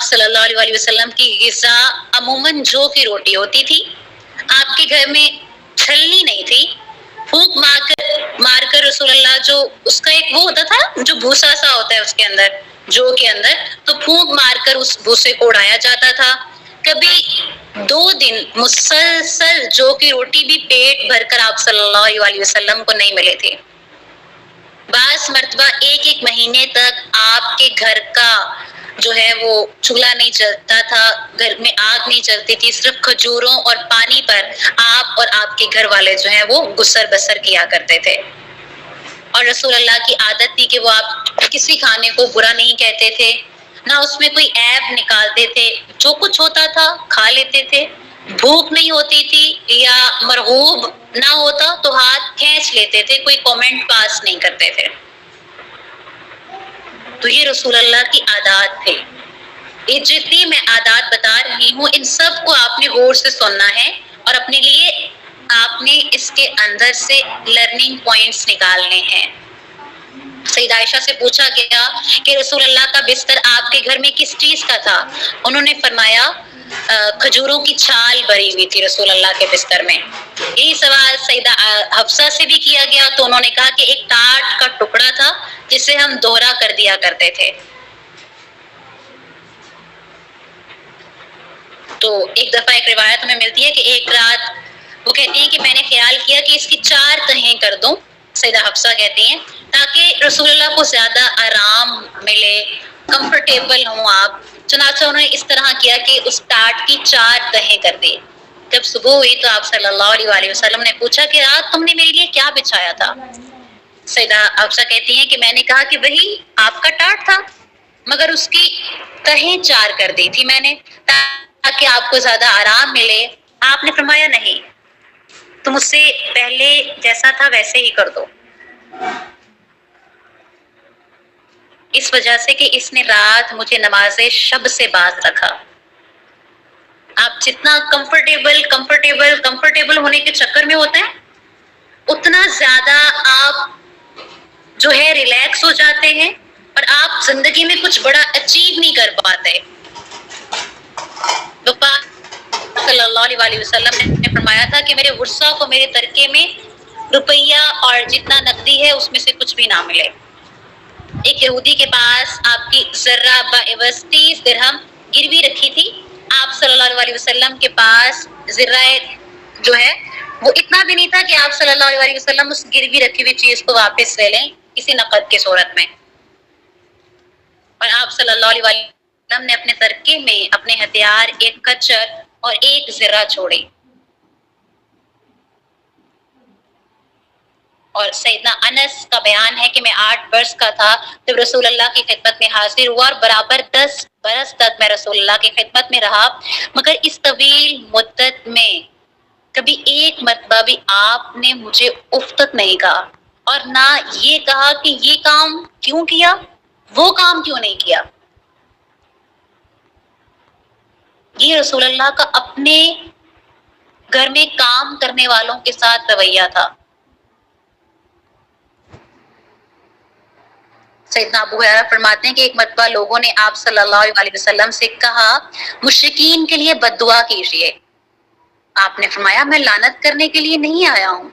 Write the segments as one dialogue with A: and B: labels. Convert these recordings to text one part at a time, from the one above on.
A: صلی اللہ علیہ وسلم کی غذا عموماً جو کی روٹی ہوتی تھی. آپ کے گھر میں چھلنی نہیں تھی. پھونک مار کر رسول اللہ جو اس کا ایک وہ ہوتا تھا جو بھوسا سا ہوتا ہے اس کے اندر جو کے اندر, تو پھونک مار کر اس بھوسے کو اڑایا جاتا تھا. کبھی 2 دن مسلسل جو کی روٹی بھی پیٹ بھر کر آپ صلی اللہ علیہ وسلم کو نہیں ملے تھے. بعض مرتبہ ایک مہینے تک آپ کے گھر کا جو ہے وہ چولہا نہیں جلتا تھا, گھر میں آگ نہیں جلتی تھی, صرف کھجوروں اور پانی پر آپ اور آپ کے گھر والے جو ہیں وہ گسر بسر کیا کرتے تھے. اور رسول اللہ کی عادت تھی کہ وہ آپ کسی کھانے کو برا نہیں کہتے تھے, نہ اس میں کوئی عیب نکالتے تھے, جو کچھ ہوتا تھا کھا لیتے تھے. بھوک نہیں ہوتی تھی یا مرغوب نہ ہوتا تو ہاتھ کھینچ لیتے تھے, کوئی کامنٹ پاس نہیں کرتے تھے. تو یہ رسول اللہ کی عادات تھے. یہ جتنی میں عادات بتا رہی ہوں ان سب کو آپ نے غور سے سننا ہے اور اپنے لیے آپ نے اس کے اندر سے لرننگ پوائنٹس نکالنے ہیں. سیدہ عائشہ سے پوچھا گیا کہ رسول اللہ کا بستر آپ کے گھر میں کس چیز کا تھا؟ انہوں نے فرمایا کھجوروں کی چھال بھری ہوئی تھی رسول اللہ کے بستر میں. یہی سوال سیدہ حفصہ سے بھی کیا گیا تو انہوں نے کہا کہ ایک ٹاٹ کا ٹکڑا تھا جسے ہم دوہرا کر دیا کرتے تھے. تو ایک دفعہ ایک روایت میں ملتی ہے کہ ایک رات وہ کہتی ہیں کہ میں نے خیال کیا کہ اس کی 4 تہیں کر دوں, سیدہ حفصہ کہتی ہیں, تاکہ رسول اللہ کو زیادہ آرام ملے, کمفرٹیبل ہوں آپ. چنانچہ انہوں نے اس طرح کیا کہ اس ٹاٹ کی 4 تہیں کر دی. جب صبح ہوئی تو آپ صلی اللہ علیہ وسلم نے پوچھا کہ رات تم نے میرے لیے کیا بچھایا تھا؟ سیدہ حفصہ کہتی ہیں کہ میں نے کہا کہ وہی آپ کا ٹاٹ تھا, مگر اس کی تہیں 4 کر دی تھی میں نے تاکہ آپ کو زیادہ آرام ملے. آپ نے فرمایا نہیں, تم اس سے پہلے جیسا تھا ویسے ہی کر دو, اس وجہ سے کہ اس نے رات مجھے نماز شب سے باز رکھا. آپ جتنا کمفرٹیبل ہونے کے چکر میں ہوتے ہیں اتنا زیادہ آپ جو ہے ریلیکس ہو جاتے ہیں اور آپ زندگی میں کچھ بڑا اچیو نہیں کر پاتے. صلی اللہ علیہ وسلم نے فرمایا تھا کہ میرے ورثہ کو میرے ترکے میں روپیہ اور جتنا نقدی ہے اس میں سے کچھ بھی نہ ملے. ایک یہودی کے پاس آپ کی ذرہ بعوض 30 درہم گروی رکھی تھی. آپ صلی اللہ علیہ وسلم کے پاس ذرہ جو ہے وہ اتنا بھی نہیں تھا کہ آپ صلی اللہ علیہ وسلم اس گروی رکھی ہوئی چیز کو واپس لے لیں کسی نقد کے صورت میں. اور آپ صلی اللہ علیہ وسلم نے اپنے ترکے میں اپنے ہتھیار ایک کچر اور ایک ذرہ چھوڑی. اور سیدنا انس کا بیان ہے کہ میں 8 برس کا تھا جب رسول اللہ کی خدمت میں حاضر ہوا اور برابر 10 برس تک میں رسول اللہ کی خدمت میں رہا, مگر اس طویل مدت میں کبھی ایک مرتبہ بھی آپ نے مجھے اف تک نہیں کہا اور نہ یہ کہا کہ یہ کام کیوں کیا, وہ کام کیوں نہیں کیا. یہ رسول اللہ کا اپنے گھر میں کام کرنے والوں کے ساتھ رویہ تھا. سیدنا ابو ہریرہ فرماتے ہیں کہ ایک مرتبہ لوگوں نے آپ صلی اللہ علیہ وسلم سے کہا مشرکین کے لیے بد دعا کیجیے. آپ نے فرمایا میں لعنت کرنے کے لیے نہیں آیا ہوں,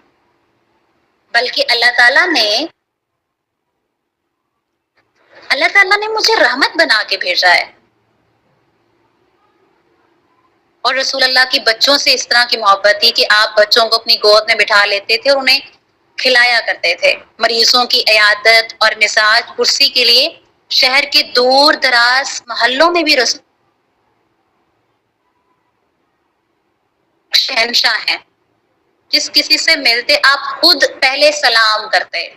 A: بلکہ اللہ تعالیٰ نے مجھے رحمت بنا کے بھیجا ہے. اور رسول اللہ کی بچوں سے اس طرح کی محبت تھی کہ آپ بچوں کو اپنی گود میں بٹھا لیتے تھے اور انہیں کھلایا کرتے تھے. مریضوں کی عیادت اور مساج پرسی کے لیے شہر کے دور دراز محلوں میں بھی رسول شہنشاہ ہیں. جس کسی سے ملتے آپ خود پہلے سلام کرتے,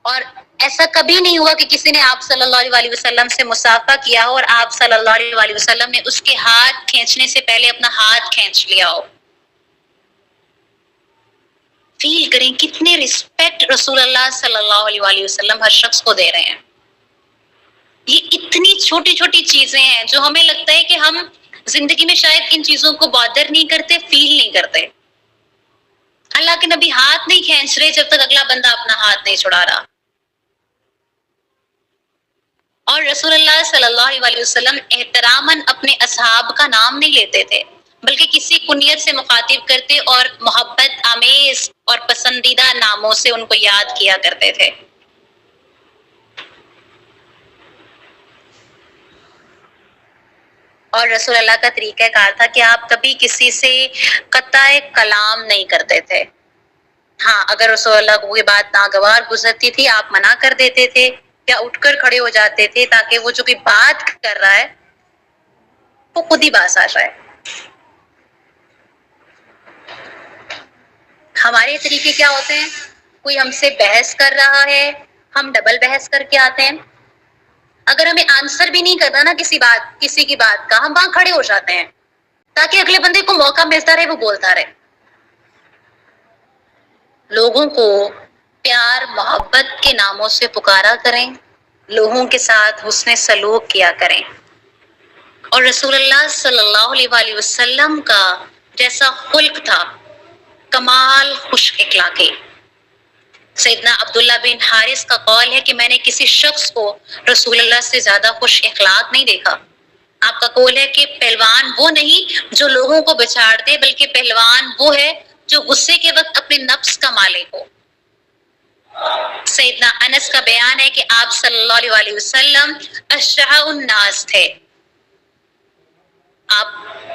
A: اور ایسا کبھی نہیں ہوا کہ کسی نے آپ صلی اللہ علیہ وسلم سے مصافحہ کیا ہو اور آپ صلی اللہ علیہ وسلم نے اس کے ہاتھ کھینچنے سے پہلے اپنا ہاتھ کھینچ لیا ہو. فیل کریں کتنے رسپیکٹ رسول اللہ صلی اللہ علیہ وسلم ہر شخص کو دے رہے ہیں. یہ اتنی چھوٹی چھوٹی چیزیں ہیں جو ہمیں لگتا ہے کہ ہم زندگی میں شاید ان چیزوں کو بادر نہیں کرتے, فیل نہیں کرتے. اللہ کے نبی ہاتھ نہیں کھینچ رہے جب تک اگلا بندہ اپنا ہاتھ نہیں چھڑا رہا. اور رسول اللہ صلی اللہ علیہ وسلم احتراماً اپنے اصحاب کا نام نہیں لیتے تھے، بلکہ کسی کنیت سے مخاطب کرتے اور محبت آمیز اور پسندیدہ ناموں سے ان کو یاد کیا کرتے تھے۔ اور رسول اللہ کا طریقہ کار تھا کہ آپ کبھی کسی سے قطع کلام نہیں کرتے تھے۔ ہاں، اگر رسول اللہ کو کوئی بات ناگوار گزرتی تھی آپ منع کر دیتے تھے یا اٹھ کر کھڑے ہو جاتے تھے تاکہ وہ جو کوئی بات کر رہا ہے وہ خود ہی باز آ جائے۔ ہمارے طریقے کیا ہوتے ہیں؟ کوئی ہم سے بحث کر رہا ہے، ہم ڈبل بحث کر کے آتے ہیں۔ اگر ہمیں آنسر بھی نہیں کرنا نا کسی کی بات کا، ہم وہاں کھڑے ہو جاتے ہیں تاکہ اگلے بندے کو موقع ملتا رہے، وہ بولتا رہے۔ لوگوں کو پیار محبت کے ناموں سے پکارا کریں، لوگوں کے ساتھ حسن سلوک کیا کریں۔ اور رسول اللہ صلی اللہ علیہ وسلم کا جیسا خلق تھا، کمال خوش اخلاقی۔ سیدنا عبداللہ بن حارث کا قول ہے کہ میں نے کسی شخص کو رسول اللہ سے زیادہ خوش اخلاق نہیں دیکھا۔ آپ کا قول ہے کہ پہلوان وہ نہیں جو لوگوں کو بچاڑ دے، بلکہ پہلوان وہ ہے جو غصے کے وقت اپنے نفس کا مالک ہو۔ سیدنا انس کا بیان ہے کہ آپ صلی اللہ علیہ وسلم اشجع الناس تھے۔ آپ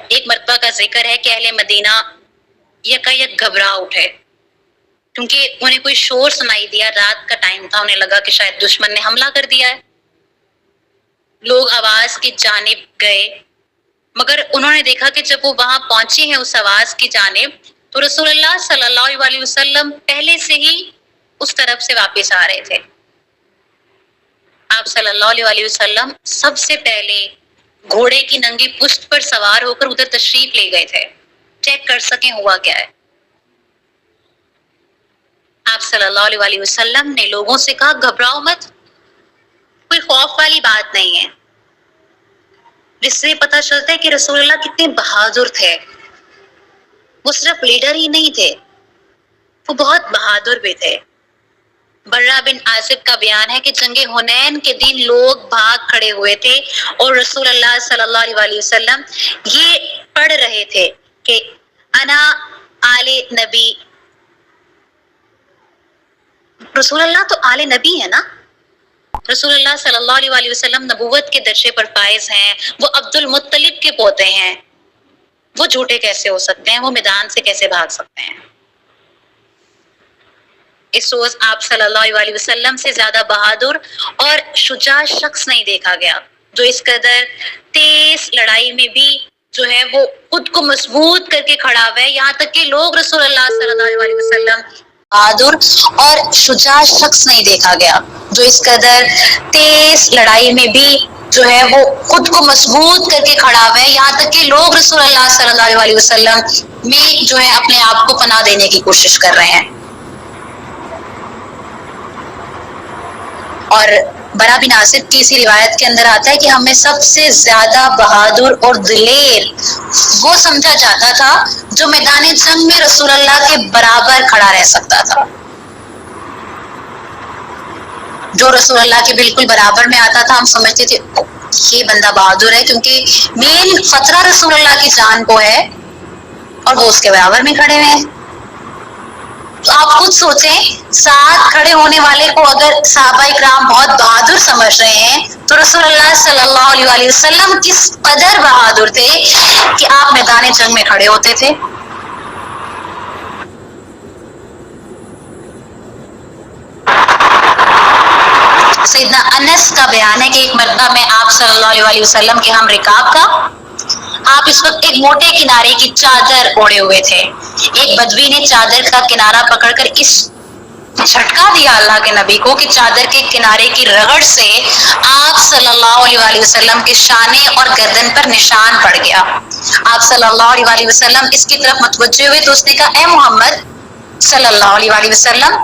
A: ایک مرتبہ کا ذکر ہے کہ اہل مدینہ یکایک گھبرا اٹھے کیونکہ انہیں کوئی شور سنائی دیا، رات کا ٹائم تھا، انہیں لگا کہ شاید دشمن نے حملہ کر دیا ہے۔ لوگ آواز کی جانب گئے، مگر انہوں نے دیکھا کہ جب وہ وہاں پہنچے ہیں اس آواز کی جانب تو رسول اللہ صلی اللہ علیہ وسلم پہلے سے ہی اس طرف سے واپس آ رہے تھے۔ آپ صلی اللہ علیہ وسلم سب سے پہلے گھوڑے کی ننگی پشت پر سوار ہو کر ادھر تشریف لے گئے تھے، چیک کر سکیں ہوا کیا ہے۔ آپ صلی اللہ علیہ وسلم نے لوگوں سے کہا گھبراؤ مت، کوئی خوف والی بات نہیں ہے۔ جس سے پتہ چلتا ہے کہ رسول اللہ کتنے بہادر تھے۔ وہ صرف لیڈر ہی نہیں تھے، وہ بہت بہادر بھی تھے۔ برہ بن عازب کا بیان ہے کہ جنگ حنین کے دن لوگ بھاگ کھڑے ہوئے تھے اور رسول اللہ صلی اللہ علیہ وسلم یہ پڑھ رہے تھے کہ انا آل نبی۔ رسول اللہ تو آل نبی ہے نا، رسول اللہ صلی اللہ علیہ وسلم نبوت کے درجے پر فائز ہیں، وہ عبد المطلب کے پوتے ہیں، وہ جھوٹے کیسے ہو سکتے ہیں، وہ میدان سے کیسے بھاگ سکتے ہیں؟ اس روز آپ صلی اللہ علیہ وسلم سے زیادہ بہادر اور شجاع شخص نہیں دیکھا گیا جو اس قدر تیز لڑائی میں بھی جو ہے وہ خود کو مضبوط کر کے کھڑا ہوا ہے، یہاں تک کہ لوگ رسول اللہ صلی اللہ علیہ وسلم بہادر اور شجاع شخص نہیں دیکھا گیا جو اس قدر تیز لڑائی میں بھی جو ہے وہ خود کو مضبوط کر کے کھڑا ہوا ہے، یہاں تک کہ لوگ رسول اللہ صلی اللہ علیہ وسلم میں جو ہے اپنے آپ کو پناہ دینے کی کوشش کر رہے ہیں۔ اور برا بن عازب کی اسی روایت کے اندر آتا ہے کہ ہمیں سب سے زیادہ بہادر اور دلیر وہ سمجھا جاتا تھا جو میدان جنگ میں رسول اللہ کے برابر کھڑا رہ سکتا تھا، جو رسول اللہ کے بالکل برابر میں آتا تھا ہم سمجھتے تھے یہ بندہ بہادر ہے، کیونکہ مین خطرہ رسول اللہ کی جان کو ہے اور وہ اس کے برابر میں کھڑے ہوئے ہیں۔ تو آپ خود سوچیں، ساتھ کھڑے ہونے والے کو اگر صحابہ اکرام بہت بہادر سمجھ رہے ہیں تو رسول اللہ صلی اللہ علیہ وسلم کس قدر بہادر تھے کہ آپ میدان جنگ میں کھڑے ہوتے تھے۔ سیدنا انس کا بیان ہے کہ ایک مرتبہ میں آپ صلی اللہ علیہ وسلم کے ہم رکاب کا، آپ اس وقت ایک موٹے کنارے کی چادر اوڑھے ہوئے تھے، ایک بدوی نے چادر کا کنارہ پکڑ کر اس جھٹکا دیا اللہ کے نبی کو کہ چادر کے کنارے کی رگڑ سے آپ صلی اللہ علیہ وسلم کے شانے اور گردن پر نشان پڑ گیا۔ آپ صلی اللہ علیہ وسلم اس کی طرف متوجہ ہوئے تو اس نے کہا اے محمد صلی اللہ علیہ وسلم،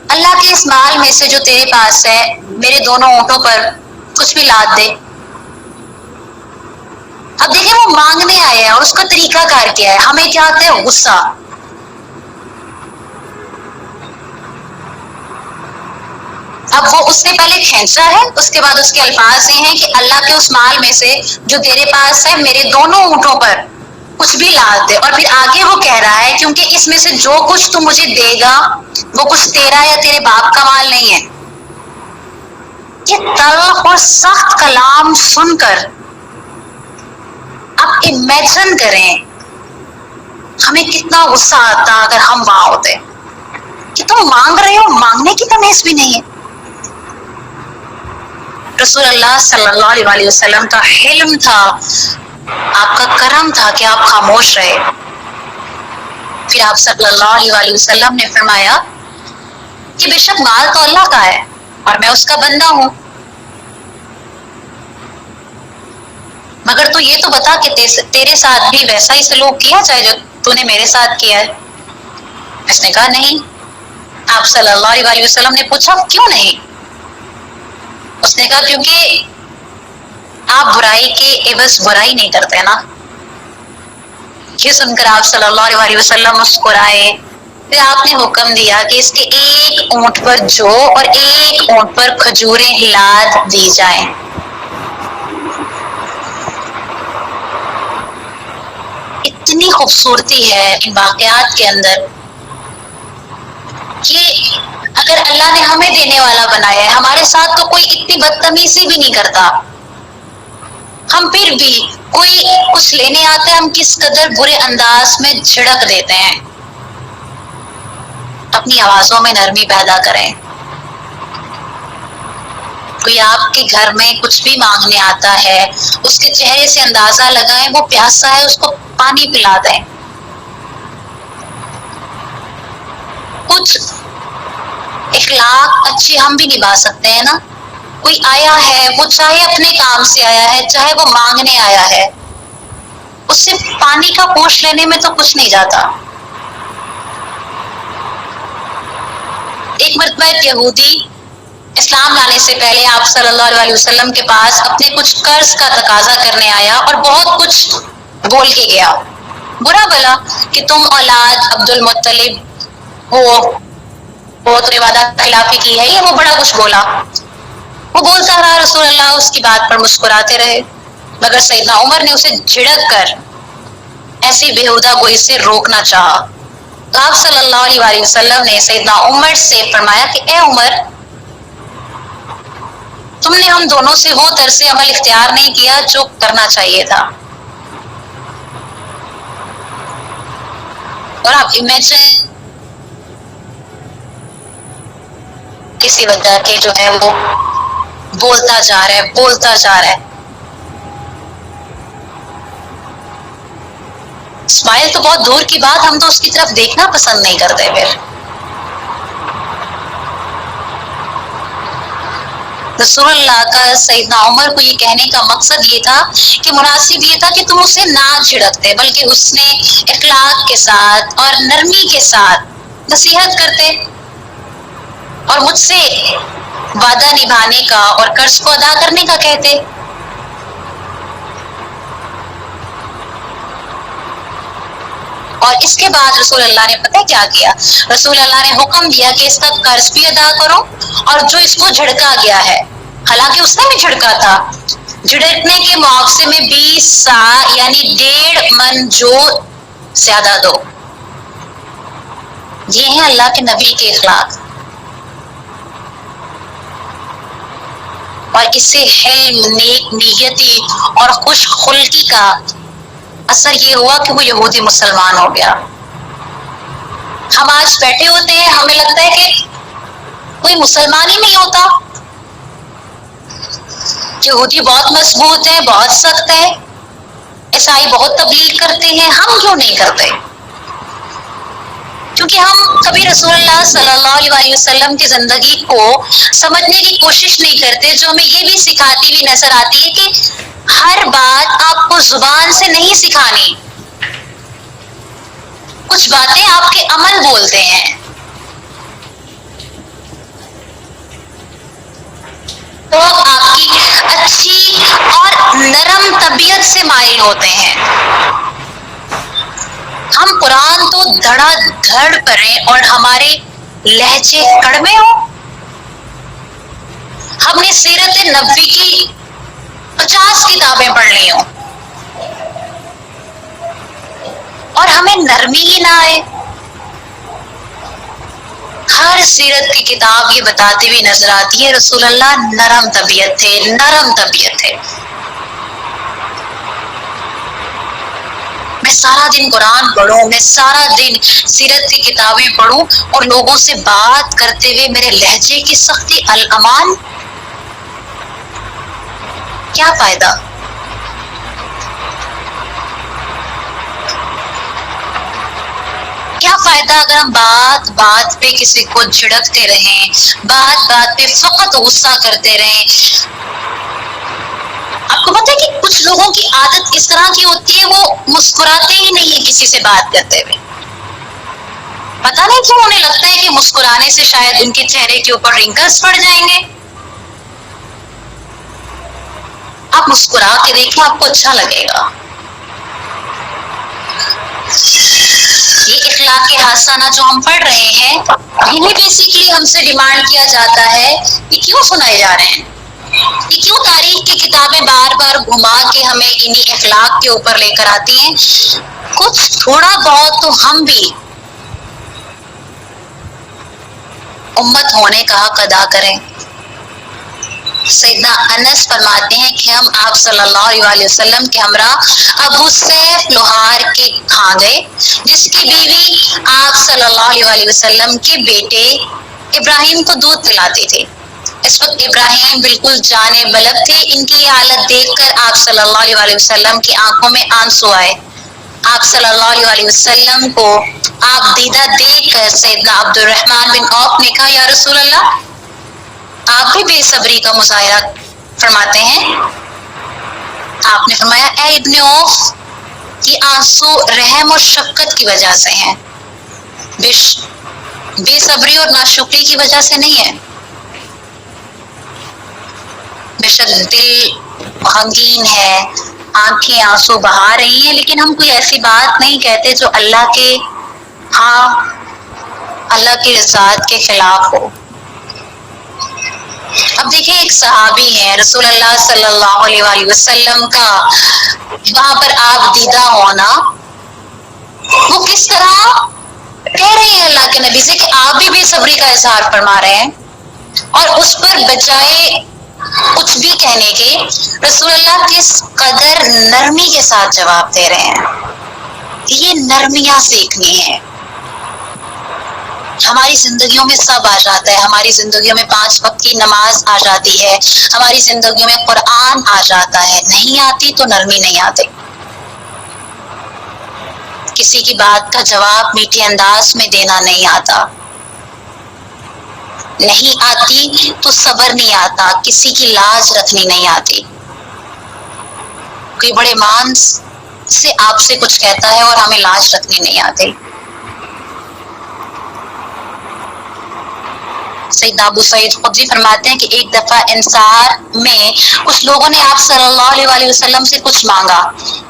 A: اللہ کے اس مال میں سے جو تیرے پاس ہے میرے دونوں اونٹوں پر کچھ بھی لاد دے۔ اب دیکھیں وہ مانگنے آئے ہیں اور اس کا طریقہ کار کیا ہے، ہمیں کیا آتا ہے غصہ۔ اب وہ اس نے پہلے کھینچا ہے، اس کے بعد اس کے الفاظ یہ ہیں کہ اللہ کے اس مال میں سے جو تیرے پاس ہے میرے دونوں اونٹوں پر کچھ بھی لاد دے. اور پھر آگے وہ کہہ رہا ہے کیونکہ اس میں سے جو کچھ تو مجھے دے گا وہ کچھ تیرا یا تیرے باپ کا مال نہیں ہے. یہ تلخ اور سخت کلام سن کر آپ امیجن کریں ہمیں کتنا غصہ آتا اگر ہم وہاں ہوتے کہ تم مانگ رہے ہو، مانگنے کی تمیز بھی نہیں ہے. رسول اللہ صلی اللہ علیہ وسلم کا حلم تھا، آپ کا کرم تھا کہ آپ خاموش رہے. پھر آپ صلی اللہ علیہ وسلم نے فرمایا کہ بے شک مال تو اللہ کا ہے اور میں اس کا بندہ ہوں، مگر تو یہ تو بتا کہ تیرے ساتھ بھی ویسا ہی سلوک کیا جائے جو تو نے میرے ساتھ کیا ہے. اس نے کہا نہیں. آپ صلی اللہ علیہ وسلم نے پوچھا کیوں نہیں؟ اس نے کہا کیونکہ آپ برائی کے عوض برائی نہیں کرتے نا. یہ سن کر آپ صلی اللہ علیہ وسلم مسکرائے. پھر آپ نے حکم دیا کہ اس کے ایک اونٹ پر جو اور ایک اونٹ پر کھجوریں لاد دی جائیں. اتنی خوبصورتی ہے ان واقعات کے اندر کہ اگر اللہ نے ہمیں دینے والا بنایا ہے، ہمارے ساتھ تو کوئی اتنی بدتمیزی بھی نہیں کرتا، ہم پھر بھی کوئی کچھ لینے آتے ہیں ہم کس قدر برے انداز میں جھڑک دیتے ہیں. اپنی آوازوں میں نرمی پیدا کریں. کوئی آپ کے گھر میں کچھ بھی مانگنے آتا ہے، اس کے چہرے سے اندازہ لگائیں وہ پیاسا ہے، اس کو پانی پلا دیں. کچھ اخلاق اچھی ہم بھی نبھا سکتے ہیں نا. کوئی آیا ہے، وہ چاہے اپنے کام سے آیا ہے چاہے وہ مانگنے آیا ہے، اس سے پانی کا پوچھ لینے میں تو کچھ نہیں جاتا. ایک مرتبہ ایک یہودی اسلام لانے سے پہلے آپ صلی اللہ علیہ وسلم کے پاس اپنے کچھ قرض کا تقاضا کرنے آیا اور بہت کچھ بول کے گیا. برا بلا کہ تم اولاد عبد المطلب ہو، بہت وعدہ خلافی کی ہے، یہ وہ بڑا کچھ بولا. وہ بولتا رہا، رسول اللہ اس کی بات پر مسکراتے رہے، مگر سیدنا عمر نے اسے جھڑک کر ایسی بےہودہ گوئی سے روکنا چاہا. تو آپ صلی اللہ علیہ وسلم نے سیدنا عمر سے فرمایا کہ اے عمر، تم نے ہم دونوں سے وہ طرز عمل اختیار نہیں کیا جو کرنا چاہیے تھا. اور آپ امیجن کسی وجہ کے جو ہے وہ بولتا جا رہا ہے. اسمائل تو بہت دور کی بات، ہم تو اس کی طرف دیکھنا پسند نہیں کرتے. پھر رسول اللہ کا سیدنا عمر کو یہ کہنے کا مقصد یہ تھا کہ مناسب یہ تھا کہ تم اسے نہ جھڑکتے بلکہ حسن اخلاق کے ساتھ اور نرمی کے ساتھ نصیحت کرتے اور مجھ سے وعدہ نبھانے کا اور قرض کو ادا کرنے کا کہتے. اور اس کے بعد رسول اللہ نے پتہ کیا کیا؟ رسول اللہ نے حکم دیا کہ اس کا قرض بھی ادا کرو اور جو اس کو جھڑکا گیا ہے، حالانکہ اس نے بھی جھڑکا تھا، جھڑکنے کے معاوضے میں 20 سا یعنی 1.5 من جو زیادہ دو. یہ ہیں اللہ کے نبی کے اخلاق. اور اس سے حلم، نیک نیتی اور خوش خلقی کا اثر یہ ہوا کہ وہ یہودی مسلمان ہو گیا. ہم آج بیٹھے ہوتے ہیں، ہمیں لگتا ہے کہ کوئی مسلمان ہی نہیں ہوتا، یہودی بہت مضبوط ہے، بہت سخت ہے، عیسائی بہت تبلیغ کرتے ہیں، ہم کیوں نہیں کرتے؟ کیونکہ ہم کبھی رسول اللہ صلی اللہ علیہ وسلم کی زندگی کو سمجھنے کی کوشش نہیں کرتے، جو ہمیں یہ بھی سکھاتی ہوئی نظر آتی ہے کہ ہر بات آپ کو زبان سے نہیں سکھانی، کچھ باتیں آپ کے عمل بولتے ہیں. تو آپ کی اچھی اور نرم طبیعت سے مائل ہوتے ہیں. ہم قرآن تو دھڑا دھڑ پڑھیں اور ہمارے لہجے کڑوے ہوں. ہم نے سیرت نبوی کی 50 کتابیں پڑھ لی ہوں اور ہمیں نرمی ہی نہ آئے. ہر سیرت کی کتاب یہ بتاتی ہوئی نظر آتی ہے رسول اللہ نرم طبیعت تھے، نرم طبیعت تھے. میں سارا دن قرآن پڑھوں، میں سارا دن سیرت کی کتابیں پڑھوں اور لوگوں سے بات کرتے ہوئے میرے لہجے کی سختی، الامان، کیا فائدہ؟ کیا فائدہ اگر ہم بات بات پہ کسی کو جھڑکتے رہیں، بات بات پہ فقط غصہ کرتے رہیں. آپ کو پتہ ہے کہ کچھ لوگوں کی عادت اس طرح کی ہوتی ہے، وہ مسکراتے ہی نہیں ہے کسی سے بات کرتے ہوئے. پتہ نہیں کیوں انہیں لگتا ہے کہ مسکرانے سے شاید ان کے چہرے کے اوپر رنکلز پڑ جائیں گے. آپ مسکرا کے دیکھیں، آپ کو اچھا لگے گا. یہ اخلاق حسنہ جو ہم پڑھ رہے ہیں، انہیں بیسیکلی ہم سے ڈیمانڈ کیا جاتا ہے. یہ کیوں سنائے جا رہے ہیں؟ یہ کیوں تاریخ کی کتابیں بار بار گھما کے ہمیں انہی اخلاق کے اوپر لے کر آتی ہیں؟ کچھ تھوڑا بہت تو ہم بھی امت ہونے کا حق ادا کریں. سیدنا انس فرماتے ہیں کہ ہم آپ صلی اللہ علیہ وسلم کے ہمراہ ابو سیف لوہار کے کھا گئے، جس کی بیوی آپ صلی اللہ علیہ وسلم کے بیٹے ابراہیم کو دودھ پلاتے تھے. اس وقت ابراہیم بالکل جانے بلد تھے. ان کی یہ حالت دیکھ کر آپ صلی اللہ علیہ وسلم کی آنکھوں میں آنسو آئے. آپ صلی اللہ علیہ وسلم کو آپ دیدہ دیکھ کر سیدنا عبد الرحمن بن عوف نے کہا یا رسول اللہ، آپ بھی بے صبری کا مظاہرہ فرماتے ہیں؟ آپ نے فرمایا اے ابن عوف، یہ آنسو رحم اور شفقت کی وجہ سے ہیں، بے صبری اور ناشکری کی وجہ سے نہیں ہے. بے شک دل غمگین ہے، آنکھیں آنسو بہا رہی ہیں، لیکن ہم کوئی ایسی بات نہیں کہتے جو اللہ کے رضاعت کے خلاف ہو. اب دیکھیں ایک صحابی ہیں رسول اللہ صلی اللہ علیہ وسلم کا وہاں پر آپ دیدہ ہونا، وہ کس طرح کہہ رہے ہیں اللہ کے نبی سے کہ آپ بھی بے صبری کا اظہار فرما رہے ہیں، اور اس پر بجائے کچھ بھی کہنے کے رسول اللہ کس قدر نرمی کے ساتھ جواب دے رہے ہیں. یہ نرمیاں سیکھنی ہے. ہماری زندگیوں میں سب آ جاتا ہے، ہماری زندگیوں میں 5 وقت کی نماز آ جاتی ہے، ہماری زندگیوں میں قرآن آ جاتا ہے. نہیں آتی تو نرمی نہیں آتی. کسی کی بات کا جواب میٹھے انداز میں دینا نہیں آتا. نہیں آتی تو صبر نہیں آتا. کسی کی لاج رکھنی نہیں آتی. کوئی بڑے مان سے آپ سے کچھ کہتا ہے اور ہمیں لاج رکھنی نہیں آتی. سیدنا ابو سعید خدری فرماتے ہیں کہ ایک دفعہ انصار میں کچھ لوگوں نے آپ صلی اللہ علیہ وسلم سے کچھ مانگا.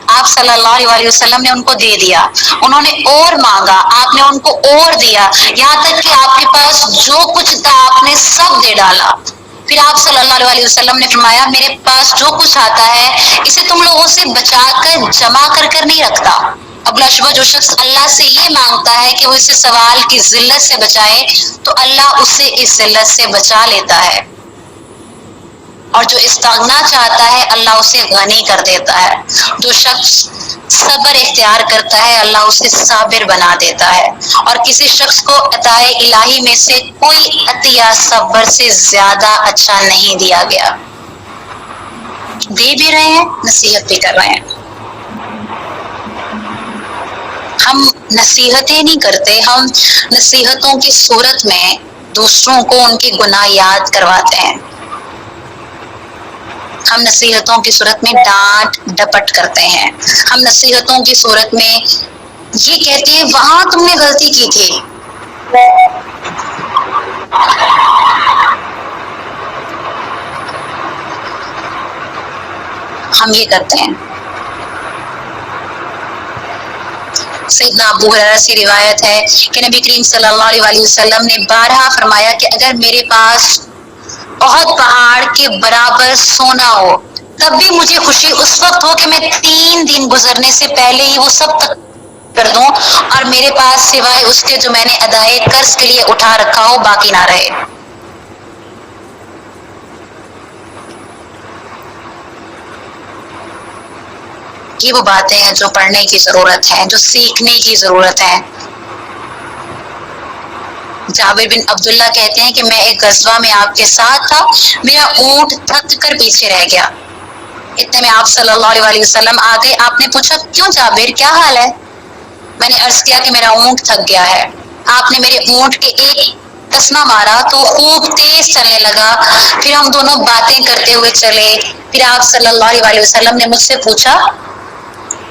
A: آپ صلی اللہ علیہ وسلم نے ان کو دے دیا. انہوں نے اور مانگا، آپ نے ان کو اور دیا، یہاں تک کہ آپ کے پاس جو کچھ تھا آپ نے سب دے ڈالا. پھر آپ صلی اللہ علیہ وسلم نے فرمایا میرے پاس جو کچھ آتا ہے اسے تم لوگوں سے بچا کر جمع کر نہیں رکھتا. اب لاشبہ جو شخص اللہ سے یہ مانگتا ہے کہ وہ اسے سوال کی ذلت سے بچائے تو اللہ اسے اس ذلت سے بچا لیتا ہے، اور جو استغنا چاہتا ہے اللہ اسے غنی کر دیتا ہے. جو شخص صبر اختیار کرتا ہے اللہ اسے صابر بنا دیتا ہے، اور کسی شخص کو عطائے الہی میں سے کوئی عطیہ صبر سے زیادہ اچھا نہیں دیا گیا. دے بھی رہے ہیں، نصیحت بھی کر رہے ہیں. ہم نصیحتیں نہیں کرتے، ہم نصیحتوں کی صورت میں دوسروں کو ان کے گناہ یاد کرواتے ہیں. ہم نصیحتوں کی صورت میں ڈانٹ ڈپٹ کرتے ہیں. ہم نصیحتوں کی صورت میں یہ کہتے ہیں وہاں تم نے غلطی کی تھی. ہم یہ کرتے ہیں. سیدنا ابو ہریرہ سے روایت ہے کہ نبی کریم صلی اللہ علیہ وسلم نے بارہا فرمایا کہ اگر میرے پاس بہت پہاڑ کے برابر سونا ہو، تب بھی مجھے خوشی اس وقت ہو کہ میں 3 دن گزرنے سے پہلے ہی وہ سب تک کر دوں اور میرے پاس سوائے اس کے جو میں نے ادائے قرض کے لیے اٹھا رکھا ہو باقی نہ رہے۔ یہ وہ باتیں ہیں جو پڑھنے کی ضرورت ہے، جو سیکھنے کی ضرورت ہے۔ جابر بن عبداللہ کہتے ہیں کہ میں ایک غزوہ میں آپ کے ساتھ تھا، میرا اونٹ تھک کر پیچھے رہ گیا، اتنے میں آپ صلی اللہ علیہ وسلم آ گئے۔ آپ نے پوچھا کیوں جابر، کیا حال ہے؟ میں نے عرض کیا کہ میرا اونٹ تھک گیا ہے۔ آپ نے میرے اونٹ کے ایک ٹسنا مارا تو خوب تیز چلنے لگا، پھر ہم دونوں باتیں کرتے ہوئے چلے۔ پھر آپ صلی اللہ علیہ وسلم نے مجھ سے پوچھا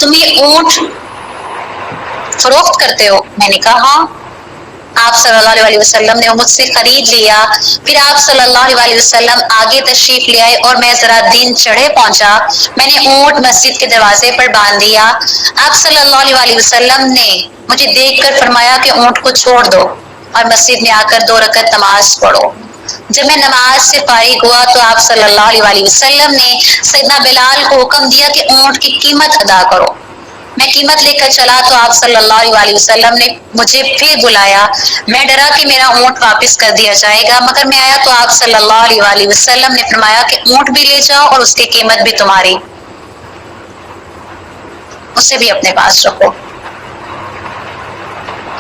A: تم یہ اونٹ فروخت کرتے ہو؟ میں نے کہا ہاں۔ آپ صلی اللہ علیہ وسلم نے مجھ سے خرید لیا۔ پھر آپ صلی اللہ علیہ وسلم آگے تشریف لے آئے اور میں ذرا دن چڑھے پہنچا، میں نے اونٹ مسجد کے دروازے پر باندھ دیا۔ آپ صلی اللہ علیہ وسلم نے مجھے دیکھ کر فرمایا کہ اونٹ کو چھوڑ دو اور مسجد میں آ کر 2 رکعت نماز پڑھو۔ جب میں نماز سے فارغ ہوا تو آپ صلی اللہ علیہ وسلم نے سیدنا بلال کو حکم دیا کہ اونٹ کی قیمت ادا کرو۔ میں قیمت لے کر چلا تو آپ صلی اللہ علیہ وسلم نے مجھے پھر بلایا۔ میں ڈرا کہ میرا اونٹ واپس کر دیا جائے گا، مگر میں آیا تو آپ صلی اللہ علیہ وسلم نے فرمایا کہ اونٹ بھی لے جاؤ اور اس کی قیمت بھی تمہاری، اسے بھی اپنے پاس رکھو۔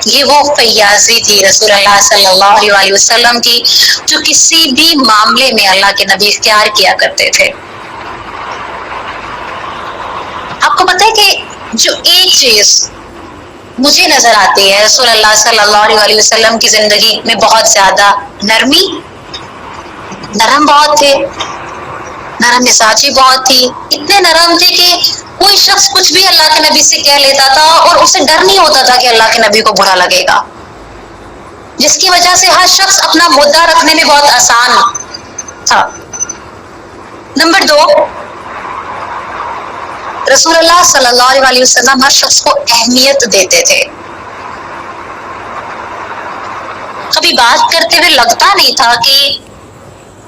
A: یہ وہ فیاضی تھی رسول اللہ صلی اللہ علیہ وسلم کی جو کسی بھی معاملے میں اللہ کے نبی اختیار کیا کرتے تھے۔ آپ کو پتہ ہے کہ جو ایک چیز مجھے نظر آتی ہے رسول اللہ صلی اللہ علیہ وسلم کی زندگی میں بہت زیادہ نرمی، نرم بہت تھے، نرم مزاجی بہت تھی، اتنے نرم تھے کہ کوئی شخص کچھ بھی اللہ کے نبی سے کہہ لیتا تھا اور اسے ڈر نہیں ہوتا تھا کہ اللہ کے نبی کو برا لگے گا، جس کی وجہ سے ہر شخص اپنا مدعا رکھنے میں بہت آسان تھا۔ نمبر 2، رسول اللہ صلی اللہ علیہ وسلم ہر شخص کو اہمیت دیتے تھے۔ کبھی بات کرتے ہوئے لگتا نہیں تھا کہ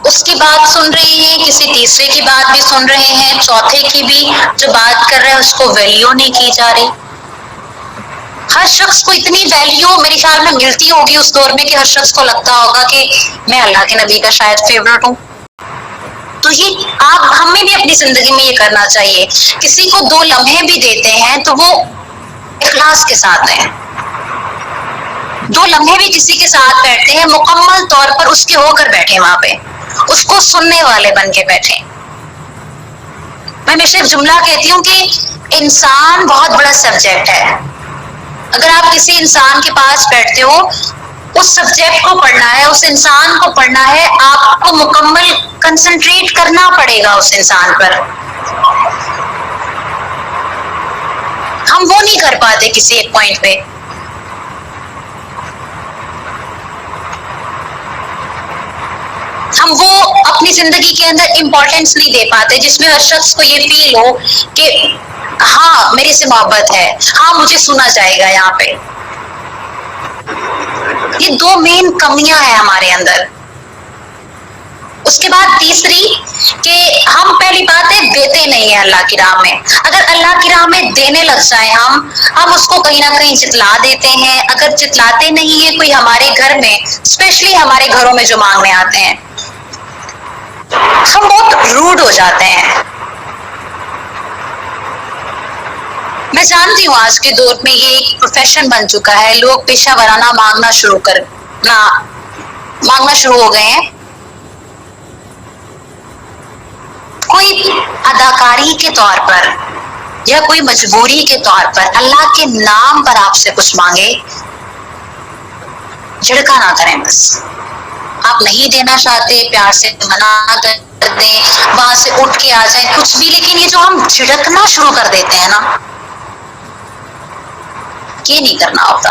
A: اس کی بات سن رہے ہیں، کسی تیسرے کی بات بھی سن رہے ہیں، چوتھے کی بھی جو بات کر رہے ہیں اس کو ویلیو نہیں کی جا رہی۔ ہر شخص کو اتنی ویلیو میرے خیال میں ملتی ہوگی اس دور میں کہ ہر شخص کو لگتا ہوگا کہ میں اللہ کے نبی کا شاید فیورٹ ہوں۔ تو یہ آپ ہمیں بھی اپنی زندگی میں یہ کرنا چاہیے، کسی کو 2 لمحے بھی دیتے ہیں تو وہ اخلاص کے ساتھ ہیں۔ 2 لمحے بھی کسی کے ساتھ بیٹھتے ہیں مکمل طور پر اس کے ہو کر بیٹھے، وہاں پہ اس کو سننے والے بن کے بیٹھے۔ میں ہمیشہ ایک جملہ کہتی ہوں کہ انسان بہت بڑا سبجیکٹ ہے۔ اگر آپ کسی انسان کے پاس بیٹھتے ہو، اس سبجیکٹ کو پڑھنا ہے، اس انسان کو پڑھنا ہے، آپ کو مکمل کنسنٹریٹ کرنا پڑے گا اس انسان پر۔ ہم وہ نہیں کر پاتے کسی ایک پوائنٹ پہ۔ ہم وہ اپنی زندگی کے اندر امپورٹینس نہیں دے پاتے جس میں ہر شخص کو یہ فیل ہو کہ ہاں میرے سے محبت ہے، ہاں مجھے سنا جائے گا یہاں پہ۔ یہ 2 مین کمیاں ہیں ہمارے اندر۔ اس کے بعد تیسری کہ ہم پہلی بات ہے دیتے نہیں ہیں اللہ کی راہ میں۔ اگر اللہ کی راہ میں دینے لگ جائیں ہم اس کو کہیں نہ کہیں جتلا دیتے ہیں۔ اگر جتلاتے نہیں ہیں کوئی ہمارے گھر میں، اسپیشلی ہمارے گھروں میں جو مانگنے آتے ہیں، ہم بہت روڈ ہو جاتے ہیں۔ میں جانتی ہوں آج کے دور میں یہ ایک پروفیشن بن چکا ہے، لوگ پیشہ ورانہ مانگنا شروع ہو گئے ہیں۔ کوئی اداکاری کے طور پر یا کوئی مجبوری کے طور پر اللہ کے نام پر آپ سے کچھ مانگے، جھڑکا نہ کریں۔ بس آپ نہیں دینا چاہتے، پیار سے منع کر دیں، وہاں سے اٹھ کے آ جائیں، کچھ بھی، لیکن یہ جو ہم جھڑکنا شروع کر دیتے ہیں نا، یہ نہیں کرنا ہوتا۔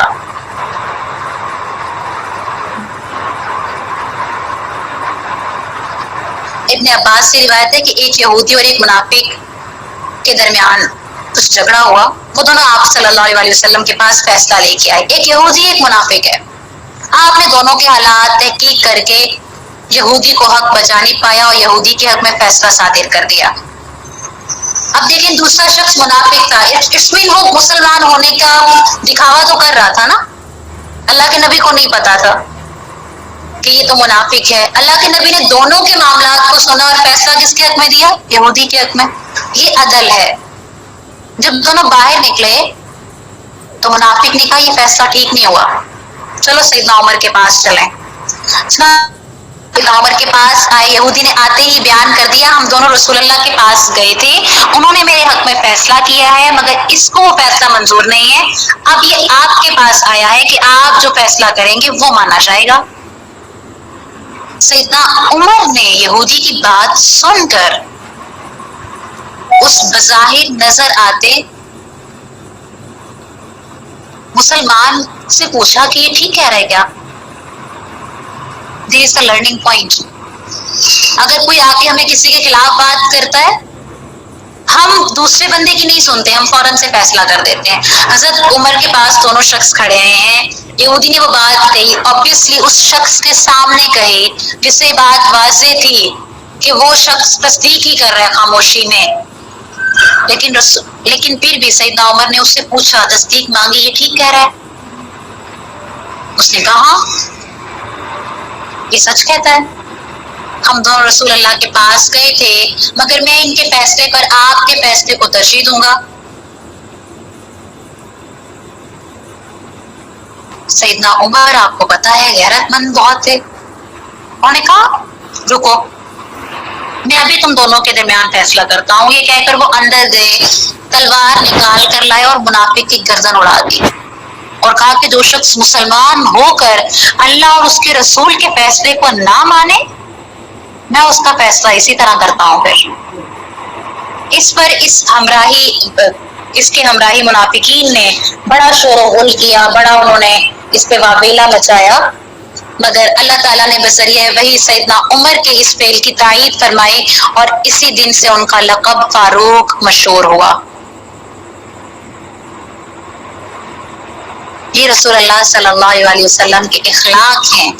A: ابن عباس سے روایت ہے کہ ایک یہودی اور ایک منافق کے درمیان کچھ جھگڑا ہوا، وہ دونوں آپ صلی اللہ علیہ وسلم کے پاس فیصلہ لے کے آئے۔ ایک یہودی ایک منافق ہے، آپ نے دونوں کے حالات تحقیق کر کے یہودی کو حق بچا نہیں پایا اور یہودی کے حق میں فیصلہ صادر کر دیا۔ اب دیکھیں دوسرا شخص منافق تھا، اس میں وہ مسلمان ہونے کا دکھاوا تو کر رہا تھا نا، اللہ کے نبی کو نہیں پتا تھا کہ یہ تو منافق ہے۔ اللہ کے نبی نے دونوں کے معاملات کو سنا اور فیصلہ کس کے حق میں دیا؟ یہودی کے حق میں۔ یہ عدل ہے۔ جب دونوں باہر نکلے تو منافق نے کہا یہ فیصلہ ٹھیک نہیں ہوا، چلو سیدنا عمر کے پاس چلیں۔ سیدنا عمر کے پاس آئے، یہودی نے آتے ہی بیان کر دیا ہم دونوں رسول اللہ کے پاس گئے تھے، انہوں نے میرے حق میں فیصلہ کیا ہے مگر اس کو وہ فیصلہ منظور نہیں ہے، اب یہ آپ کے پاس آیا ہے کہ آپ جو فیصلہ کریں گے وہ مانا جائے گا۔ سیدنا عمر نے یہودی کی بات سن کر اس بظاہر نظر آتے مسلمان سے پوچھا کہ یہ ٹھیک کہہ رہا ہے کیا؟ This is the learning point۔ اگر کوئی آ کے ہمیں کسی کے خلاف بات کرتا ہے ہم دوسرے بندے کی نہیں سنتے، ہم فوراً سے فیصلہ کر دیتے ہیں۔ حضرت عمر کے پاس دونوں شخص کھڑے ہیں، یہودی نے وہ بات کہی، obviously اس شخص کے سامنے کہی جس سے بات واضح تھی کہ وہ شخص تصدیق ہی کر رہا ہے خاموشی میں، لیکن پھر بھی سیدنا عمر نے اس سے پوچھا، تصدیق مانگی، یہ ٹھیک کہہ رہا ہے؟ اس نے کہا ہاں یہ سچ کہتا ہے، ہم دونوں رسول اللہ کے پاس گئے تھے مگر میں ان کے فیصلے پر آپ کے فیصلے کو ترجیح دوں گا۔ سیدنا عمر آپ کو پتا ہے غیرت مند بہت تھے، انہوں نے کہا رکو میں ابھی تم دونوں کے درمیان فیصلہ کرتا ہوں۔ یہ کہہ کر وہ اندر گئے، تلوار نکال کر لائے اور منافق کی گردن اڑا دی اور کہا کہ جو شخص مسلمان ہو کر اللہ اور اس کے رسول کے فیصلے کو نہ مانے میں اس کا فیصلہ اسی طرح کرتا ہوں۔ پھر اس پر اس کے ہمراہی منافقین نے بڑا شور و غل کیا، بڑا انہوں نے اس پہ واویلا مچایا، مگر اللہ تعالیٰ نے بذریعہ وحی سیدنا عمر کے اس فعل کی تائید فرمائی اور اسی دن سے ان کا لقب فاروق مشہور ہوا۔ یہ رسول اللہ صلی اللہ علیہ وسلم کے اخلاق ہیں۔